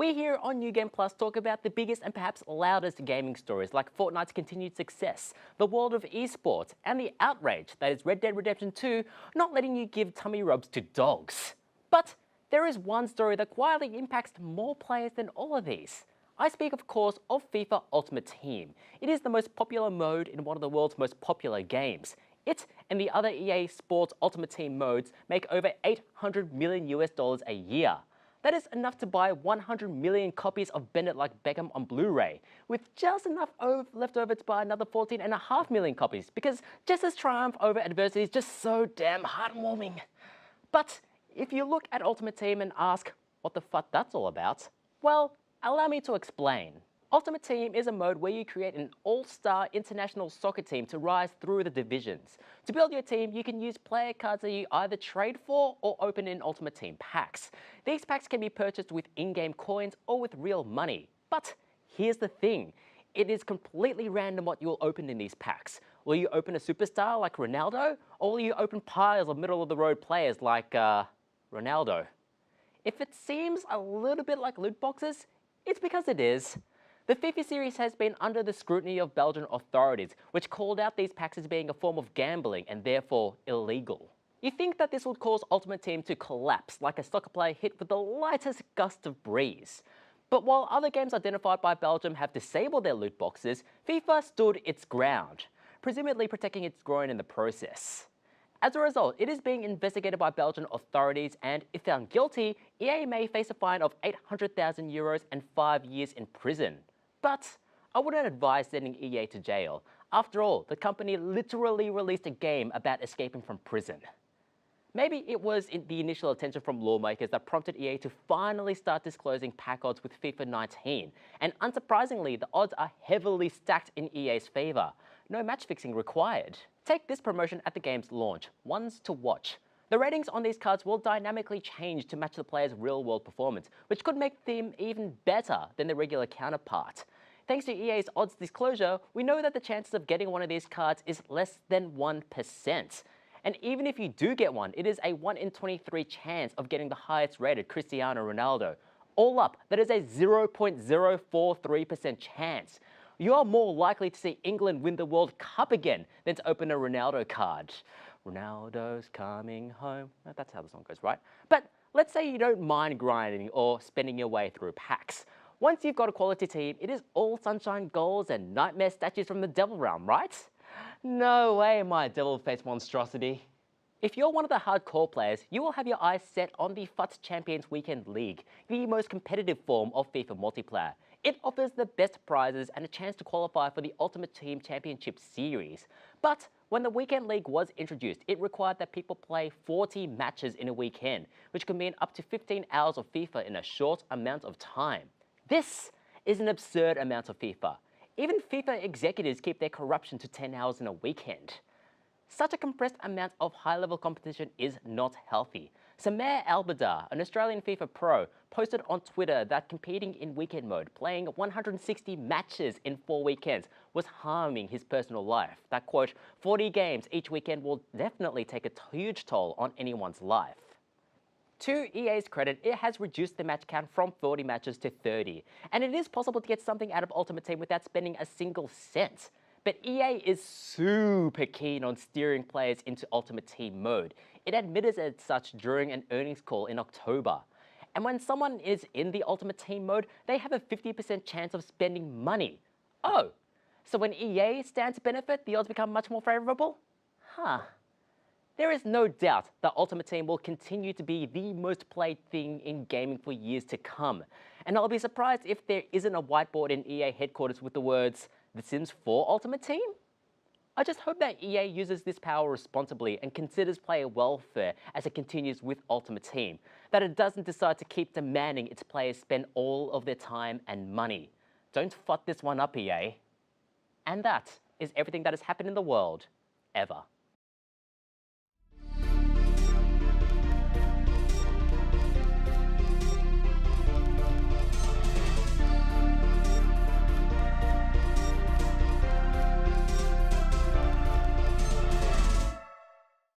We here on New Game Plus talk about the biggest and perhaps loudest gaming stories like Fortnite's continued success, the world of esports, and the outrage that is Red Dead Redemption 2 not letting you give tummy rubs to dogs. But there is one story that quietly impacts more players than all of these. I speak, of course, of FIFA Ultimate Team. It is the most popular mode in one of the world's most popular games. It and the other EA Sports Ultimate Team modes make over $800 million a year. That is enough to buy 100 million copies of Bend It Like Beckham on Blu-ray, with just enough left over to buy another 14.5 million copies, because Jess's triumph over adversity is just so damn heartwarming. But if you look at Ultimate Team and ask what the fuck that's all about, well, allow me to explain. Ultimate Team is a mode where you create an all-star international soccer team to rise through the divisions. To build your team, you can use player cards that you either trade for or open in Ultimate Team packs. These packs can be purchased with in-game coins or with real money. But here's the thing. It is completely random what you'll open in these packs. Will you open a superstar like Ronaldo? Or will you open piles of middle-of-the-road players like Ronaldo? If it seems a little bit like loot boxes, it's because it is. The FIFA series has been under the scrutiny of Belgian authorities, which called out these packs as being a form of gambling and therefore illegal. You think that this would cause Ultimate Team to collapse like a soccer player hit with the lightest gust of breeze. But while other games identified by Belgium have disabled their loot boxes, FIFA stood its ground, presumably protecting its groin in the process. As a result, it is being investigated by Belgian authorities, and if found guilty, EA may face a fine of €800,000 and 5 years in prison. But I wouldn't advise sending EA to jail. After all, the company literally released a game about escaping from prison. Maybe it was the initial attention from lawmakers that prompted EA to finally start disclosing pack odds with FIFA 19. And unsurprisingly, the odds are heavily stacked in EA's favor. No match fixing required. Take this promotion at the game's launch, ones to watch. The ratings on these cards will dynamically change to match the player's real-world performance, which could make them even better than the regular counterpart. Thanks to EA's odds disclosure, we know that the chances of getting one of these cards is less than 1%. And even if you do get one, it is a 1 in 23 chance of getting the highest rated Cristiano Ronaldo. All up, that is a 0.043% chance. You are more likely to see England win the World Cup again than to open a Ronaldo card. Ronaldo's coming home. That's how the song goes, right? But let's say you don't mind grinding or spending your way through packs. Once you've got a quality team, it is all sunshine goals and nightmare statues from the Devil Realm, right? No way, my devil-faced monstrosity. If you're one of the hardcore players, you will have your eyes set on the FUT Champions Weekend League, the most competitive form of FIFA multiplayer. It offers the best prizes and a chance to qualify for the Ultimate Team Championship Series. But when the Weekend League was introduced, it required that people play 40 matches in a weekend, which could mean up to 15 hours of FIFA in a short amount of time. This is an absurd amount of FIFA. Even FIFA executives keep their corruption to 10 hours in a weekend. Such a compressed amount of high-level competition is not healthy. Samer Albadar, an Australian FIFA pro, posted on Twitter that competing in weekend mode, playing 160 matches in 4 weekends, was harming his personal life. That quote, 40 games each weekend will definitely take a huge toll on anyone's life. To EA's credit, it has reduced the match count from 40 matches to 30, and it is possible to get something out of Ultimate Team without spending a single cent. But EA is super keen on steering players into Ultimate Team mode. It admitted as such during an earnings call in October. And when someone is in the Ultimate Team mode, they have a 50% chance of spending money. Oh, so when EA stands to benefit, the odds become much more favorable? Huh. There is no doubt that Ultimate Team will continue to be the most played thing in gaming for years to come. And I'll be surprised if there isn't a whiteboard in EA headquarters with the words, "The Sims 4 Ultimate Team?" I just hope that EA uses this power responsibly and considers player welfare as it continues with Ultimate Team, that it doesn't decide to keep demanding its players spend all of their time and money. Don't fuck this one up, EA. And that is everything that has happened in the world, ever.